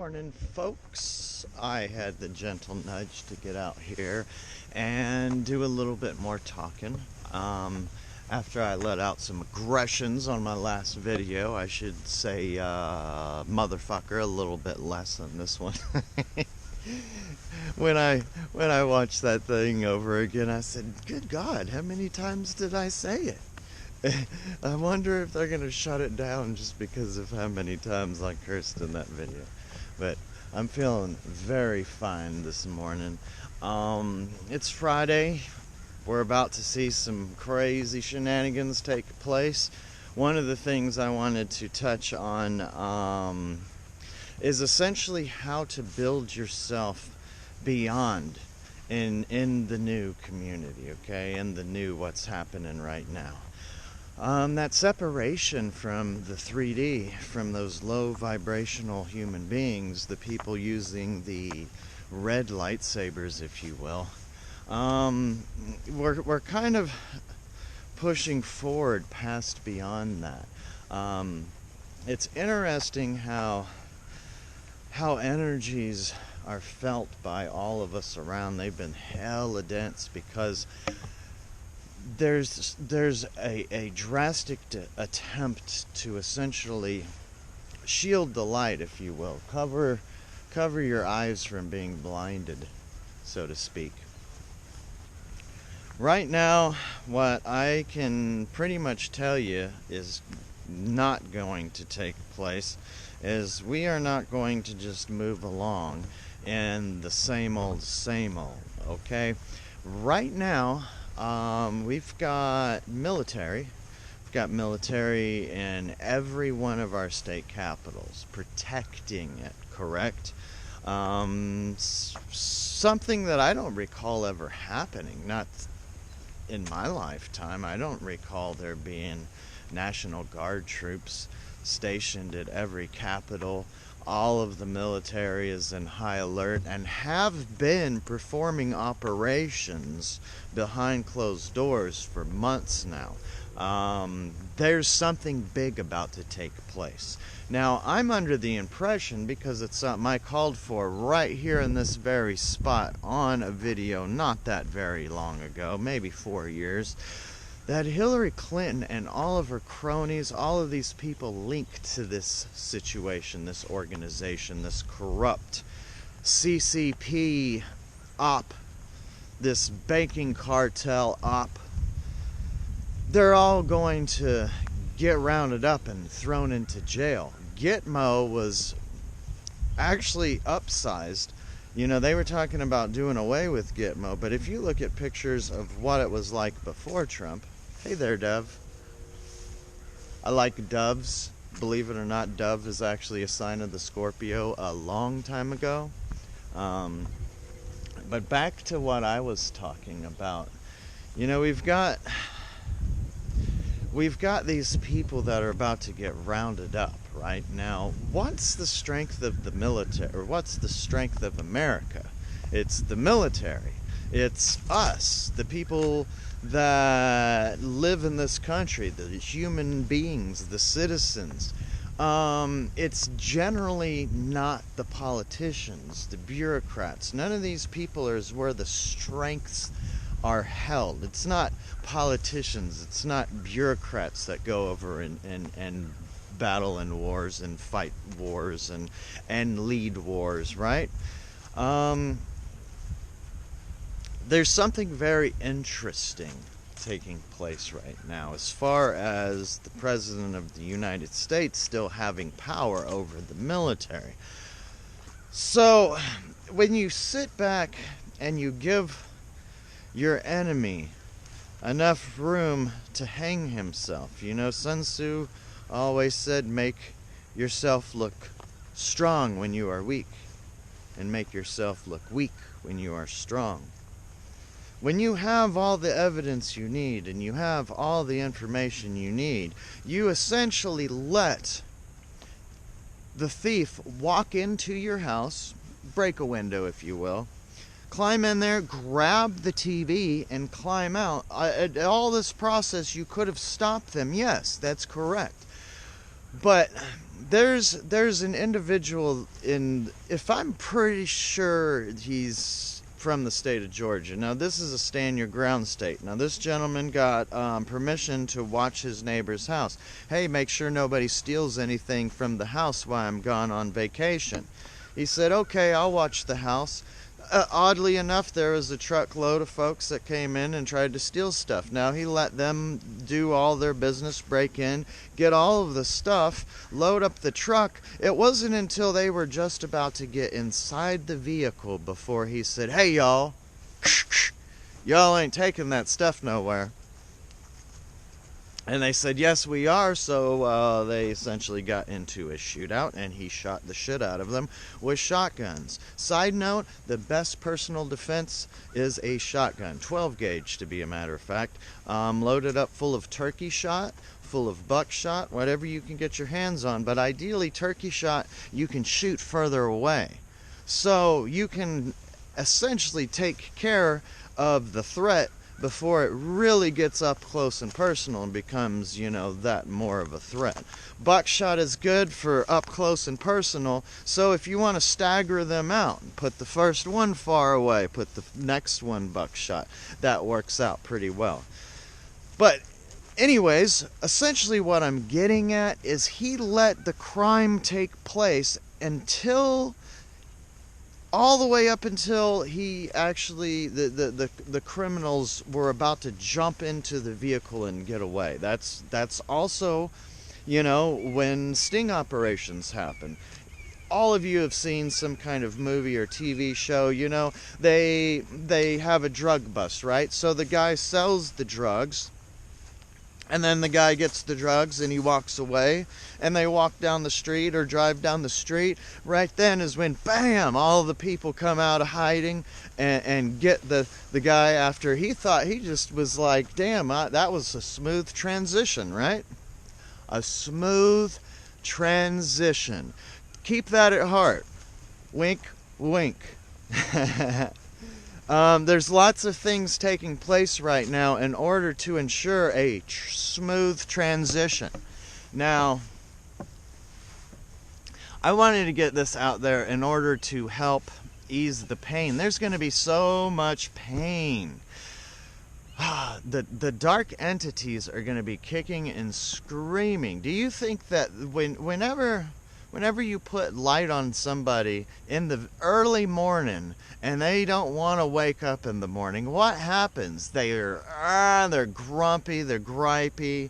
morning, folks. I had the gentle nudge to get out here and do a little bit more talking. After I let out some aggressions on my last video, I should say motherfucker a little bit less than this one. When I watched that thing over again, I said, good God, how many times did I say it? I wonder if they're going to shut it down just because of how many times I cursed in that video. But I'm feeling very fine this morning. It's Friday. We're about to see some crazy shenanigans take place. One of the things I wanted to touch on is essentially how to build yourself beyond in the new community, okay? In the new what's happening right now. That separation from the 3D, from those low vibrational human beings, the people using the red lightsabers, if you will, we're kind of pushing forward past beyond that. It's interesting how energies are felt by all of us around. They've been hella dense because there's a drastic attempt to essentially shield the light, if you will, cover your eyes from being blinded, so to speak. Right now, what I can pretty much tell you is not going to take place is we are not going to just move along in the same old, okay? Right now, we've got military. We've got military in every one of our state capitals, protecting it, correct? Something that I don't recall ever happening, not in my lifetime. I don't recall there being National Guard troops stationed at every capital. All of the military is in high alert and have been performing operations behind closed doors for months now. There's something big about to take place. Now, I'm under the impression, because it's something I called for right here in this very spot on a video not that very long ago, maybe 4 years, that Hillary Clinton and all of her cronies, all of these people linked to this situation, this organization, this corrupt CCP op, this banking cartel op, they're all going to get rounded up and thrown into jail. Gitmo was actually upsized. You know, they were talking about doing away with Gitmo, but if you look at pictures of what it was like before Trump, hey there, Dove. I like doves. Believe it or not, dove is actually a sign of the Scorpio a long time ago. But back to what I was talking about. You know, we've got these people that are about to get rounded up right now. What's the strength of the military, or what's the strength of America? It's the military. It's us, the people that live in this country, the human beings, the citizens. It's generally not the politicians, the bureaucrats. None of these people is where the strengths are held. It's not politicians, it's not bureaucrats that go over and battle in wars and fight wars and lead wars, right? There's something very interesting taking place right now as far as the President of the United States still having power over the military. So when you sit back and you give your enemy enough room to hang himself, you know, Sun Tzu always said, make yourself look strong when you are weak, and make yourself look weak when you are strong. When you have all the evidence you need and you have all the information you need, you essentially let the thief walk into your house, break a window if you will, climb in there, grab the TV, and climb out. All this process, you could have stopped them. Yes, that's correct. But there's an individual in, if I'm pretty sure he's from the state of Georgia. Now this is a stand your ground state. Now this gentleman got permission to watch his neighbor's house. Hey, make sure nobody steals anything from the house while I'm gone on vacation. He said, okay, I'll watch the house. Oddly enough, there was a truckload of folks that came in and tried to steal stuff. Now, he let them do all their business, break in, get all of the stuff, load up the truck. It wasn't until they were just about to get inside the vehicle before he said, hey, y'all, y'all ain't taking that stuff nowhere. And they said, yes, we are. So they essentially got into a shootout, and he shot the shit out of them with shotguns. Side note, the best personal defense is a shotgun, 12 gauge to be a matter of fact, loaded up full of turkey shot, full of buckshot, whatever you can get your hands on. But ideally, turkey shot, you can shoot further away. So you can essentially take care of the threat before it really gets up close and personal and becomes, that more of a threat. Buckshot is good for up close and personal, so if you want to stagger them out, put the first one far away, put the next one buckshot, that works out pretty well. But anyways, essentially what I'm getting at is he let the crime take place all the way up until he actually, the criminals were about to jump into the vehicle and get away. That's also, when sting operations happen. All of you have seen some kind of movie or TV show, they have a drug bust, right? So the guy sells the drugs, and then the guy gets the drugs and he walks away, and they walk down the street or drive down the street. Right then is when, bam, all the people come out of hiding and get the guy after he thought he just was like, damn, that was a smooth transition, right? A smooth transition. Keep that at heart. Wink, wink. There's lots of things taking place right now in order to ensure a smooth transition. Now, I wanted to get this out there in order to help ease the pain. There's going to be so much pain. The dark entities are going to be kicking and screaming. Do you think that whenever you put light on somebody in the early morning and they don't want to wake up in the morning, what happens? They're grumpy, they're gripey.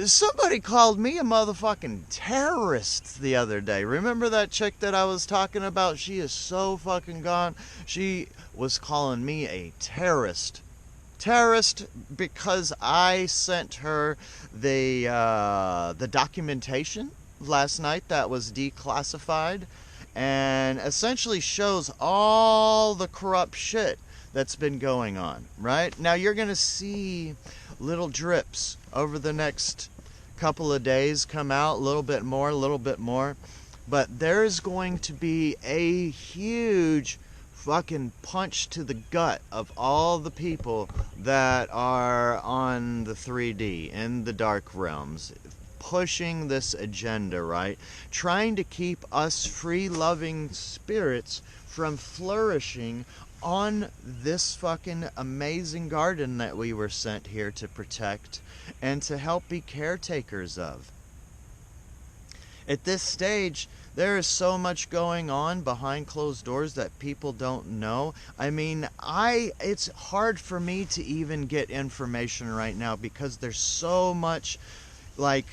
Somebody called me a motherfucking terrorist the other day. Remember that chick that I was talking about? She is so fucking gone. She was calling me a terrorist. Terrorist because I sent her the documentation last night that was declassified and essentially shows all the corrupt shit that's been going on, right? Now you're going to see little drips over the next couple of days come out, a little bit more, but there's going to be a huge fucking punch to the gut of all the people that are on the 3D, in the dark realms, pushing this agenda, right? Trying to keep us free-loving spirits from flourishing on this fucking amazing garden that we were sent here to protect and to help be caretakers of. At this stage, there is so much going on behind closed doors that people don't know. I mean, it's hard for me to even get information right now because there's so much, like,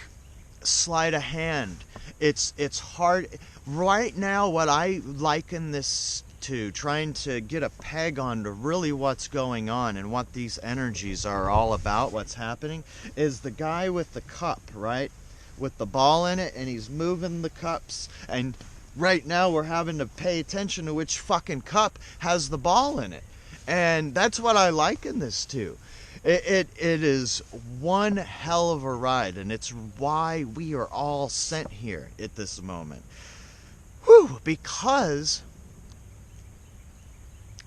sleight of hand. It's hard. Right now, what I liken this to, trying to get a peg on to really what's going on and what these energies are all about, what's happening, is the guy with the cup, right? With the ball in it, and he's moving the cups, and right now we're having to pay attention to which fucking cup has the ball in it. And that's what I liken this to. It is one hell of a ride, and it's why we are all sent here at this moment. Whew, because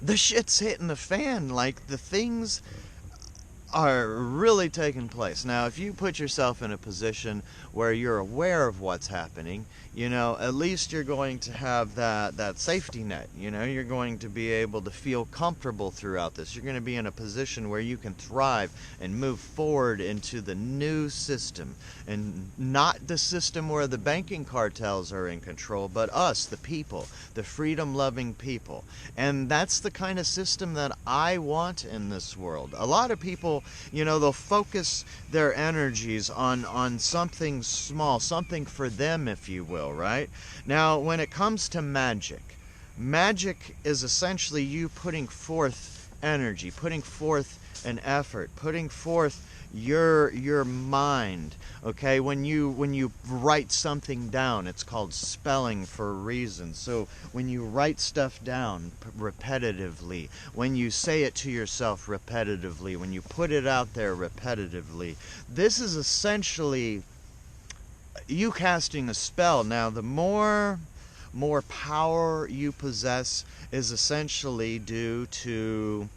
the shit's hitting the fan. Like, the things are really taking place. Now, if you put yourself in a position where you're aware of what's happening, you know, at least you're going to have that safety net. You know, you're going to be able to feel comfortable throughout this. You're going to be in a position where you can thrive and move forward into the new system, and not the system where the banking cartels are in control, but us, the people, the freedom-loving people. And that's the kind of system that I want in this world. A lot of people, you know, they'll focus their energies on something small, something for them, if you will, right? Now, when it comes to magic, magic is essentially you putting forth energy, putting forth an effort, putting forth your mind. Okay, when you write something down, it's called spelling for a reason. So when you write stuff down repetitively, when you say it to yourself repetitively, when you put it out there repetitively, this is essentially you casting a spell. Now, the more power you possess is essentially due to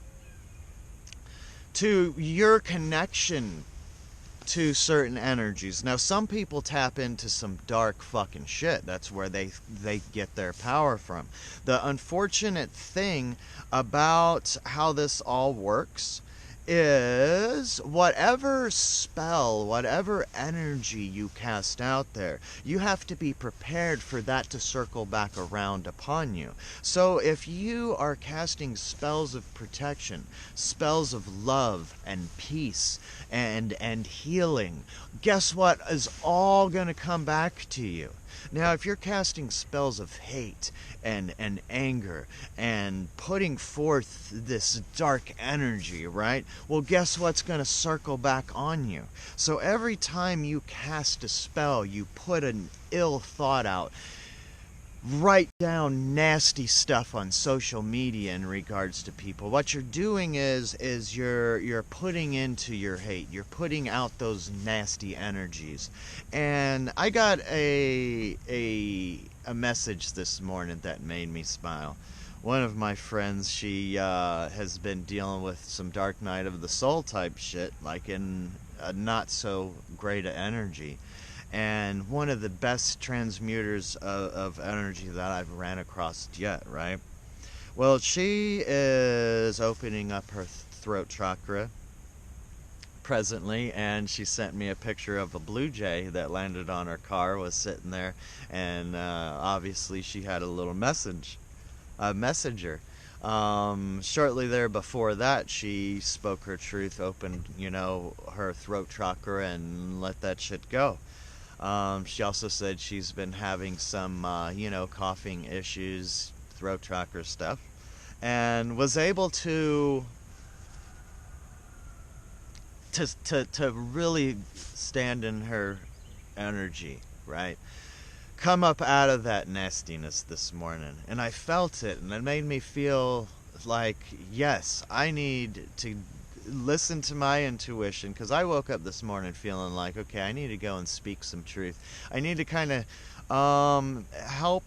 your connection to certain energies. Now, some people tap into some dark fucking shit. That's where they get their power from. The unfortunate thing about how this all works is whatever spell, whatever energy you cast out there, you have to be prepared for that to circle back around upon you. So if you are casting spells of protection, spells of love and peace and healing, guess what is all going to come back to you? Now, if you're casting spells of hate and anger and putting forth this dark energy, right? Well, guess what's going to circle back on you? So every time you cast a spell, you put an ill thought out. Write down nasty stuff on social media in regards to people. What you're doing is you're putting into your hate. You're putting out those nasty energies. And I got a message this morning that made me smile. One of my friends, she has been dealing with some dark night of the soul type shit, like in a not so great energy. And one of the best transmuters of energy that I've ran across yet, right? Well, she is opening up her throat chakra presently, and she sent me a picture of a blue jay that landed on her car, was sitting there, and obviously she had a little messenger. Shortly there before that, she spoke her truth, opened, you know, her throat chakra, and let that shit go. She also said she's been having some, you know, coughing issues, throat chakra stuff, and was able to really stand in her energy, right? Come up out of that nastiness this morning, and I felt it, and it made me feel like, yes, I need to listen to my intuition, because I woke up this morning feeling like, okay, I need to go and speak some truth. I need to kind of help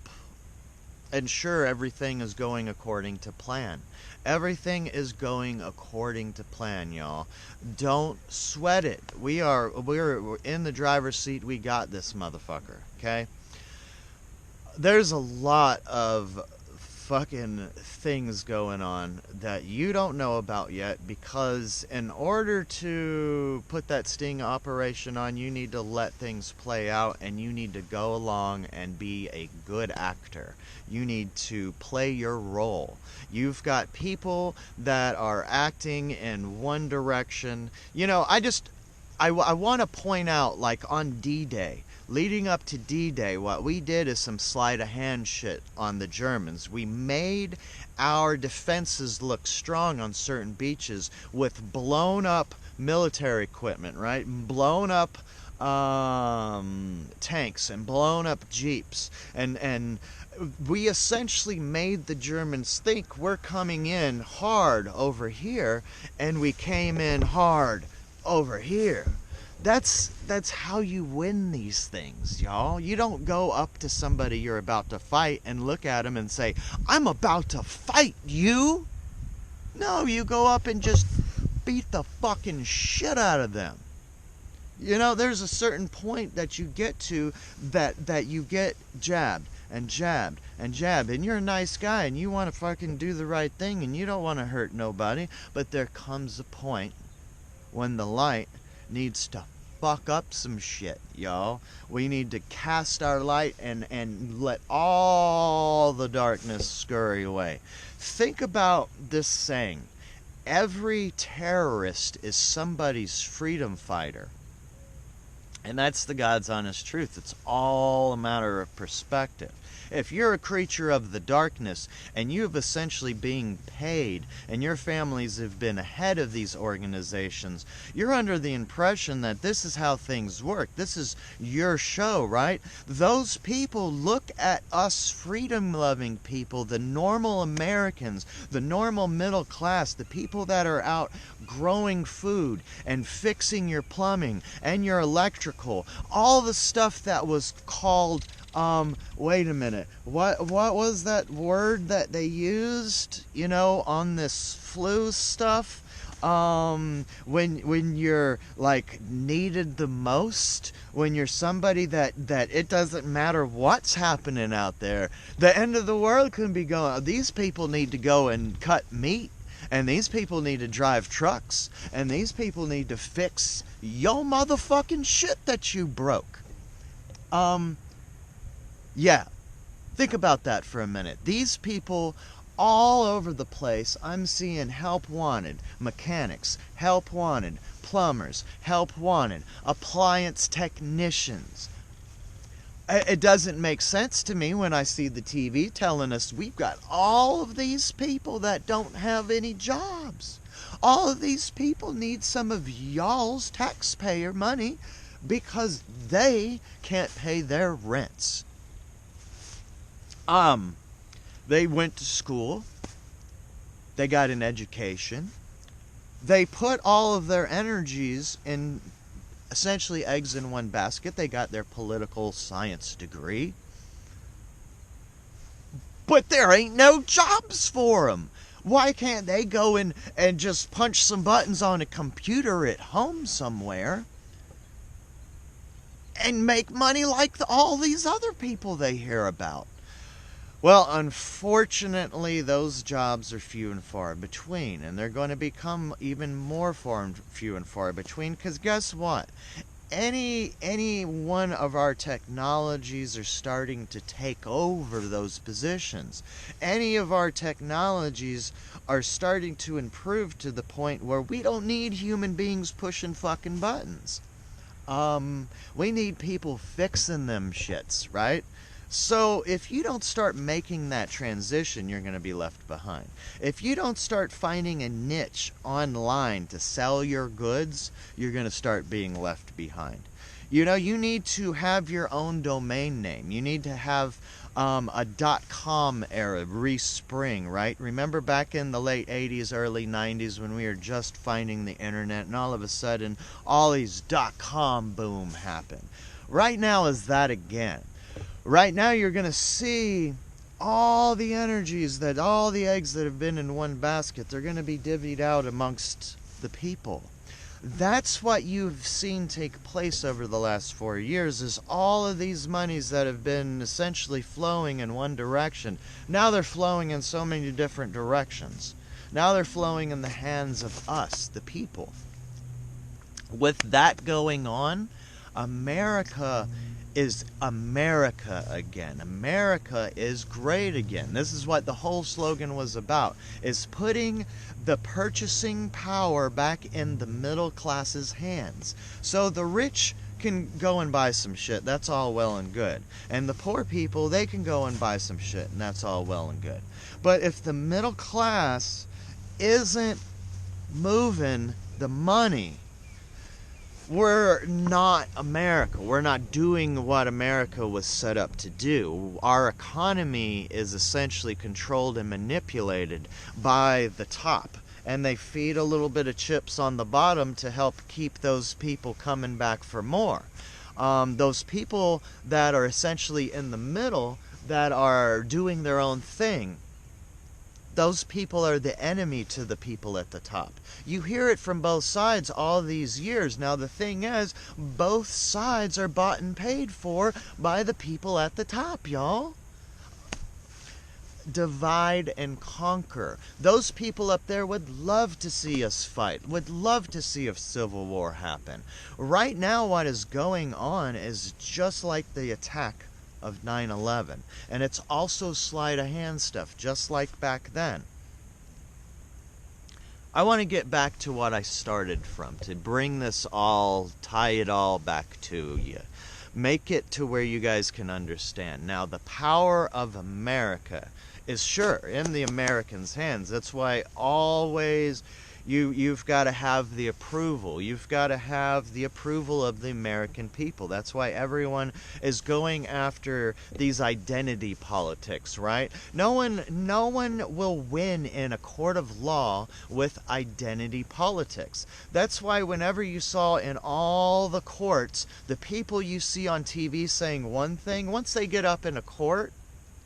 ensure everything is going according to plan. Everything is going according to plan, y'all. Don't sweat it. We're in the driver's seat. We got this motherfucker, okay? There's a lot of fucking things going on that you don't know about yet, because in order to put that sting operation on, you need to let things play out, and you need to go along and be a good actor. You need to play your role. You've got people that are acting in one direction. You know, I want to point out, like on D-Day, leading up to D-Day, what we did is some sleight of hand shit on the Germans. We made our defenses look strong on certain beaches with blown up military equipment, right? Blown up tanks and blown up jeeps, and we essentially made the Germans think we're coming in hard over here, and we came in hard over here. That's how you win these things, y'all. You don't go up to somebody you're about to fight and look at them and say, I'm about to fight you. No, you go up and just beat the fucking shit out of them. You know, there's a certain point that you get to that you get jabbed and jabbed and jabbed, and you're a nice guy and you want to fucking do the right thing and you don't want to hurt nobody, but there comes a point when the light needs to fuck up some shit, y'all. We need to cast our light and let all the darkness scurry away. Think about this saying: every terrorist is somebody's freedom fighter. And that's the God's honest truth. It's all a matter of perspective. If you're a creature of the darkness and you've essentially being paid and your families have been ahead of these organizations, you're under the impression that this is how things work. This is your show, right? Those people look at us freedom-loving people, the normal Americans, the normal middle class, the people that are out growing food and fixing your plumbing and your electrical, all the stuff that was called wait a minute. What was that word that they used, you know, on this flu stuff? When you're like needed the most, when you're somebody that it doesn't matter what's happening out there, the end of the world can be going. These people need to go and cut meat, and these people need to drive trucks, and these people need to fix yo motherfucking shit that you broke. Yeah, think about that for a minute. These people all over the place, I'm seeing help wanted, mechanics, help wanted, plumbers, help wanted, appliance technicians. It doesn't make sense to me when I see the TV telling us we've got all of these people that don't have any jobs. All of these people need some of y'all's taxpayer money because they can't pay their rents. They went to school, they got an education, they put all of their energies in essentially eggs in one basket. They got their political science degree, but there ain't no jobs for them. Why can't they go in and just punch some buttons on a computer at home somewhere and make money like all these other people they hear about? Well, unfortunately, those jobs are few and far between, and they're going to become even more few and far between, because guess what? Any one of our technologies are starting to take over those positions. Any of our technologies are starting to improve to the point where we don't need human beings pushing fucking buttons. We need people fixing them shits, right? So if you don't start making that transition, you're going to be left behind. If you don't start finding a niche online to sell your goods, you're going to start being left behind. You know, you need to have your own domain name. You need to have a .com era, re-spring, right? Remember back in the late 80s, early 90s when we were just finding the internet and all of a sudden all these .com boom happened. Right now is that again. Right now you're going to see all the energies, that all the eggs that have been in one basket, they're going to be divvied out amongst the people. That's what you've seen take place over the last 4 years, is all of these monies that have been essentially flowing in one direction. Now they're flowing in so many different directions. Now they're flowing in the hands of us, the people. With that going on, America is America again. America is great again. This is what the whole slogan was about, is putting the purchasing power back in the middle class's hands. So the rich can go and buy some shit, that's all well and good. And the poor people, they can go and buy some shit, and that's all well and good. But if the middle class isn't moving the money, we're not America. We're not doing what America was set up to do. Our economy is essentially controlled and manipulated by the top. And they feed a little bit of chips on the bottom to help keep those people coming back for more. Those people that are essentially in the middle, that are doing their own thing, those people are the enemy to the people at the top. You hear it from both sides all these years. Now the thing is, both sides are bought and paid for by the people at the top, y'all. Divide and conquer. Those people up there would love to see us fight, would love to see a civil war happen. Right now, what is going on is just like the attack of 9/11, and it's also sleight of hand stuff, just like back then. I want to get back to what I started from, to bring this all, tie it all back to you. Make it to where you guys can understand. Now, the power of America is sure in the Americans' hands. That's why always you've got to have the approval. You've got to have the approval of the American people. That's why everyone is going after these identity politics, right? No one will win in a court of law with identity politics. That's why whenever you saw in all the courts, the people you see on TV saying one thing, once they get up in a court,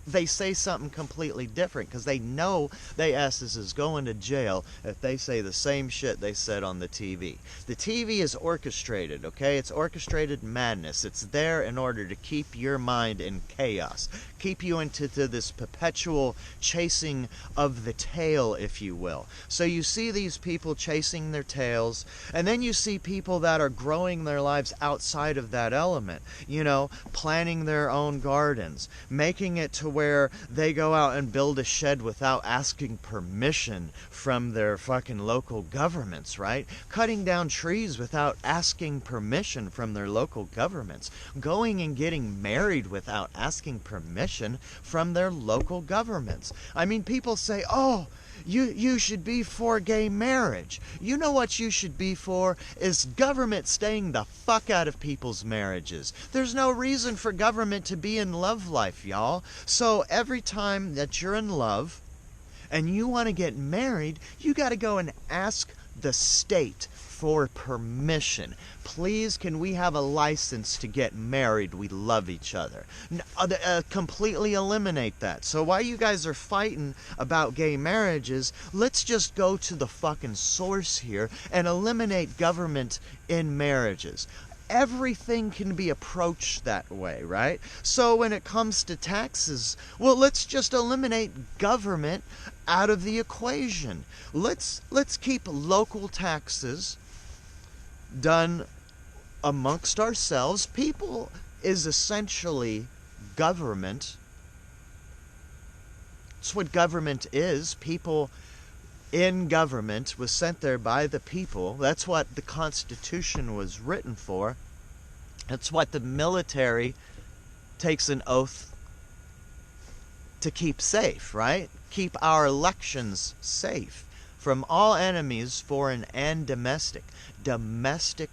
they say something completely different, because they know they asses is going to jail if they say the same shit they said on the TV. The TV is orchestrated, okay? It's orchestrated madness. It's there in order to keep your mind in chaos, keep you into this perpetual chasing of the tail, if you will. So you see these people chasing their tails, and then you see people that are growing their lives outside of that element, you know, planting their own gardens, making it to where they go out and build a shed without asking permission from their fucking local governments, right? Cutting down trees without asking permission from their local governments. Going and getting married without asking permission from their local governments. I mean, people say, oh, you should be for gay marriage. You know what you should be for is government staying the fuck out of people's marriages. There's no reason for government to be in love life, y'all. So every time that you're in love and you want to get married, you got to go and ask the state for permission. Please, can we have a license to get married? We love each other. Completely eliminate that. So while you guys are fighting about gay marriages, let's just go to the fucking source here and eliminate government in marriages. Everything can be approached that way, right? So when it comes to taxes, well, let's just eliminate government out of the equation. Let's keep local taxes done amongst ourselves. People is essentially government. It's what government is. People in government was sent there by the people. That's what the Constitution was written for. That's what the military takes an oath to keep safe, right? Keep our elections safe from all enemies, foreign and domestic. Domestic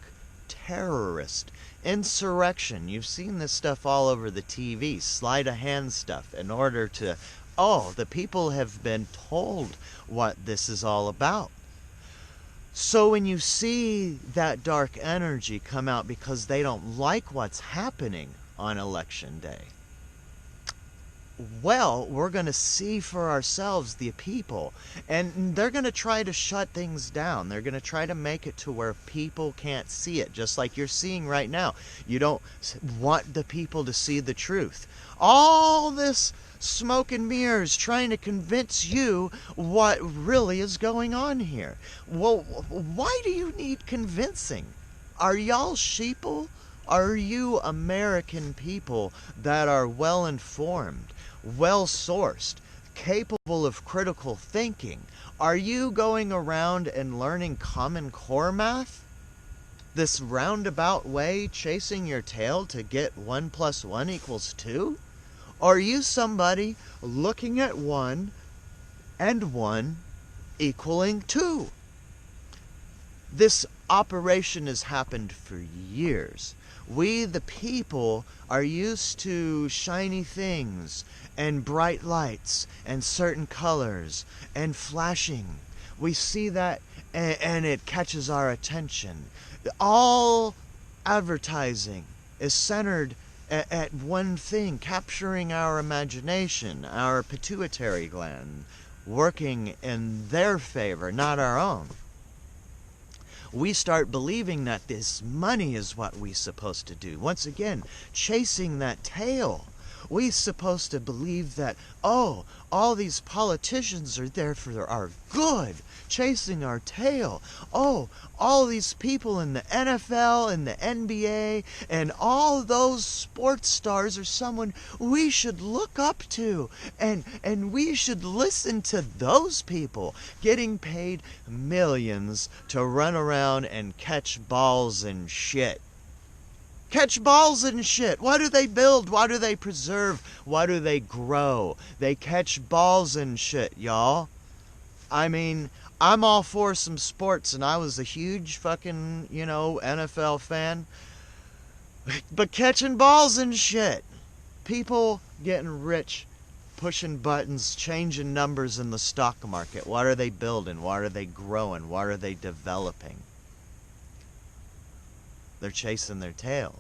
terrorist, insurrection. You've seen this stuff all over the TV, sleight of hand stuff, in order to, oh, the people have been told what this is all about. So when you see that dark energy come out because they don't like what's happening on election day, well, we're going to see for ourselves, the people, and they're going to try to shut things down. They're going to try to make it to where people can't see it, just like you're seeing right now. You don't want the people to see the truth. All this smoke and mirrors trying to convince you what really is going on here. Well, why do you need convincing? Are y'all sheeple? Are you American people that are well informed, well sourced, capable of critical thinking? Are you going around and learning Common Core math? This roundabout way, chasing your tail to get 1 + 1 = 2? Are you somebody looking at 1 and 1 = 2? This operation has happened for years. We, the people, are used to shiny things and bright lights and certain colors and flashing. We see that and it catches our attention. All advertising is centered at one thing, capturing our imagination, our pituitary gland, working in their favor, not our own. We start believing that this money is what we're supposed to do. Once again, chasing that tail. We're supposed to believe that, oh, all these politicians are there for our good, chasing our tail. Oh, all these people in the NFL and the NBA and all those sports stars are someone we should look up to. And we should listen to those people getting paid millions to run around and catch balls and shit. Catch balls and shit. Why do they build? Why do they preserve? Why do they grow? They catch balls and shit, y'all. I mean, I'm all for some sports, and I was a huge fucking, NFL fan. But catching balls and shit. People getting rich, pushing buttons, changing numbers in the stock market. What are they building? What are they growing? What are they developing? They're chasing their tail.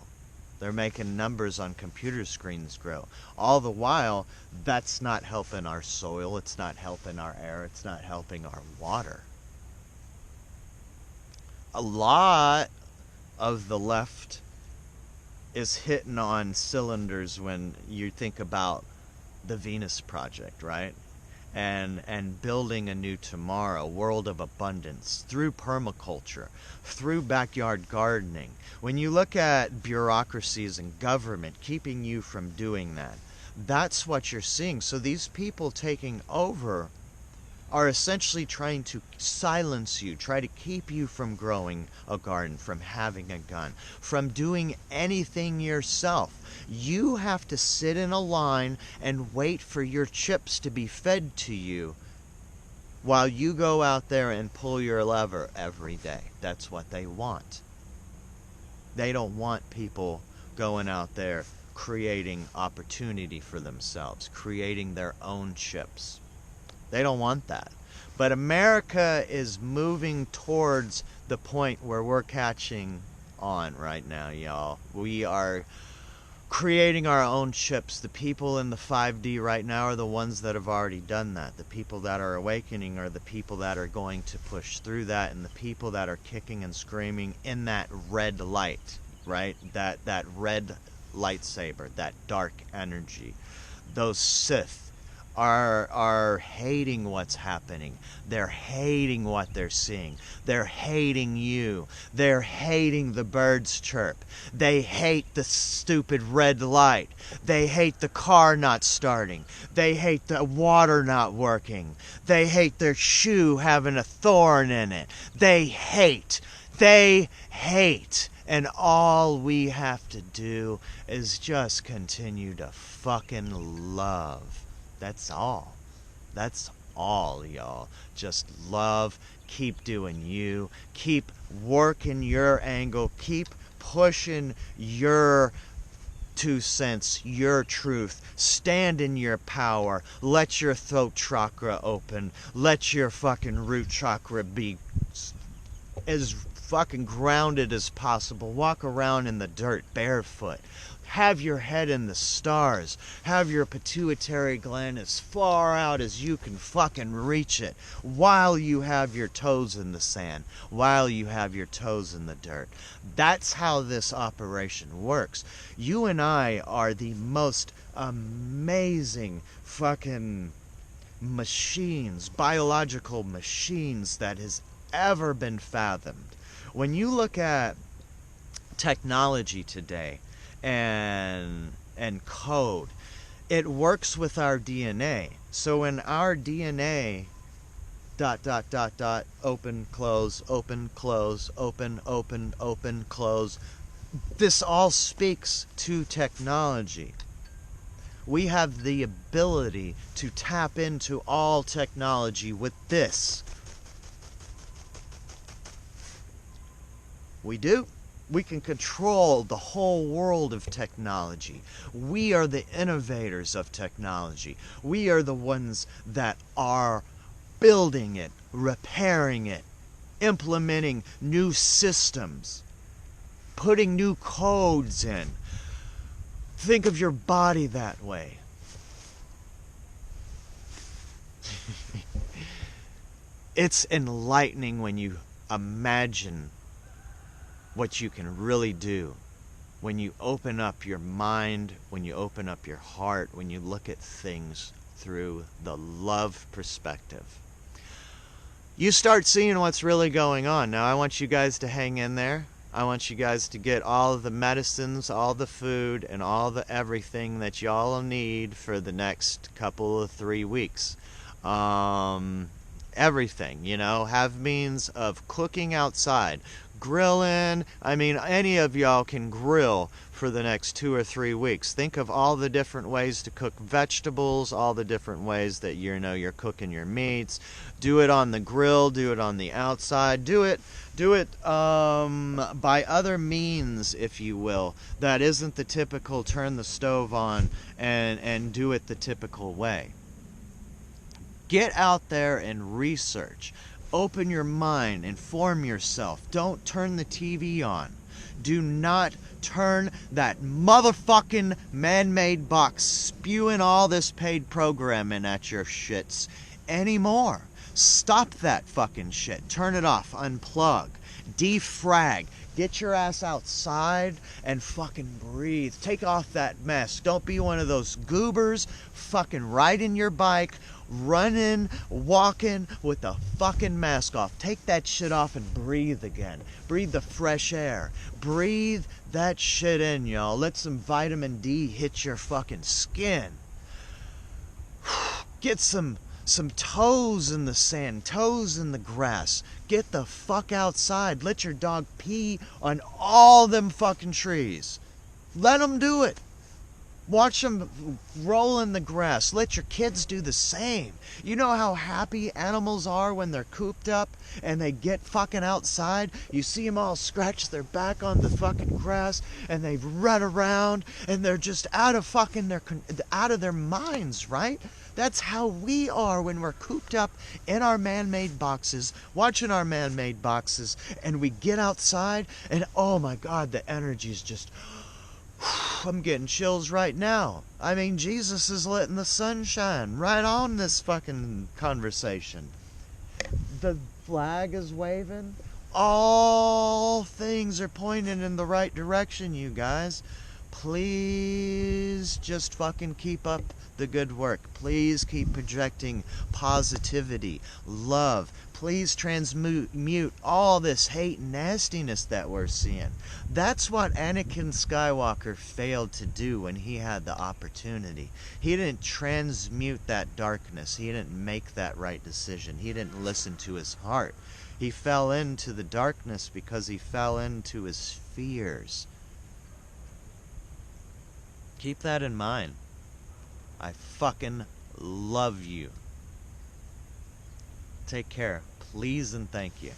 They're making numbers on computer screens grow. All the while, that's not helping our soil. It's not helping our air. It's not helping our water. A lot of the left is hitting on cylinders when you think about the Venus Project, right? And building a new tomorrow, world of abundance, through permaculture, through backyard gardening. When you look at bureaucracies and government keeping you from doing that, that's what you're seeing. So these people taking over are essentially trying to silence you, try to keep you from growing a garden, from having a gun, from doing anything yourself. You have to sit in a line and wait for your chips to be fed to you while you go out there and pull your lever every day. That's what they want. They don't want people going out there creating opportunity for themselves, creating their own chips. They don't want that. But America is moving towards the point where we're catching on right now, y'all. We are creating our own chips. The people in the 5D right now are the ones that have already done that. The people that are awakening are the people that are going to push through that, and the people that are kicking and screaming in that red light, right? That red lightsaber, that dark energy. Those Sith are hating what's happening. They're hating what they're seeing. They're hating you. They're hating the birds chirp. They hate the stupid red light. They hate the car not starting. They hate the water not working. They hate their shoe having a thorn in it. They hate. And all we have to do is just continue to fucking love. That's all. That's all, y'all. Just love. Keep doing you. Keep working your angle. Keep pushing your 2 cents, your truth. Stand in your power. Let your throat chakra open. Let your fucking root chakra be as fucking grounded as possible. Walk around in the dirt barefoot. Have your head in the stars. Have your pituitary gland as far out as you can fucking reach it while you have your toes in the sand, while you have your toes in the dirt. That's how this operation works. You and I are the most amazing fucking machines, biological machines that has ever been fathomed. When you look at technology today, and code, it works with our DNA. So in our DNA, ... open, close, open, close, open, close, this all speaks to technology. We have the ability to tap into all technology with this. We do. We can control the whole world of technology. We are the innovators of technology. We are the ones that are building it, repairing it, implementing new systems, putting new codes in. Think of your body that way. It's enlightening when you imagine what you can really do. When you open up your mind, when you open up your heart, when you look at things through the love perspective, you start seeing what's really going on. Now, I want you guys to hang in there. I want you guys to get all of the medicines, all the food, and all the everything that y'all need for the next couple of 3 weeks. Everything, have means of cooking outside, grilling. I mean, any of y'all can grill for the next 2 or 3 weeks. Think of all the different ways to cook vegetables, all the different ways that you're cooking your meats. Do it on the grill, do it on the outside, do it by other means, if you will. That isn't the typical turn the stove on and do it the typical way. Get out there and research. Open your mind, inform yourself. Don't turn the TV on. Do not turn that motherfucking man-made box spewing all this paid programming at your shits anymore. Stop that fucking shit. Turn it off. Unplug. Defrag. Get your ass outside and fucking breathe. Take off that mask. Don't be one of those goobers fucking riding your bike, running, walking with the fucking mask off. Take that shit off and breathe again. Breathe the fresh air. Breathe that shit in, y'all. Let some vitamin D hit your fucking skin. Get some toes in the sand, toes in the grass. Get the fuck outside. Let your dog pee on all them fucking trees. Let them do it. Watch them roll in the grass. Let your kids do the same. You know how happy animals are when they're cooped up and they get fucking outside? You see them all scratch their back on the fucking grass and they run around and they're just out of their minds, right? That's how we are when we're cooped up in our man-made boxes, watching our man-made boxes, and we get outside and oh my God, the energy is just... I'm getting chills right now. I mean, Jesus is letting the sun shine right on this fucking conversation. The flag is waving. All things are pointing in the right direction, you guys. Please just fucking keep up the good work. Please keep projecting positivity, love. Please transmute all this hate and nastiness that we're seeing. That's what Anakin Skywalker failed to do when he had the opportunity. He didn't transmute that darkness. He didn't make that right decision. He didn't listen to his heart. He fell into the darkness because he fell into his fears. Keep that in mind. I fucking love you. Take care. Please and thank you.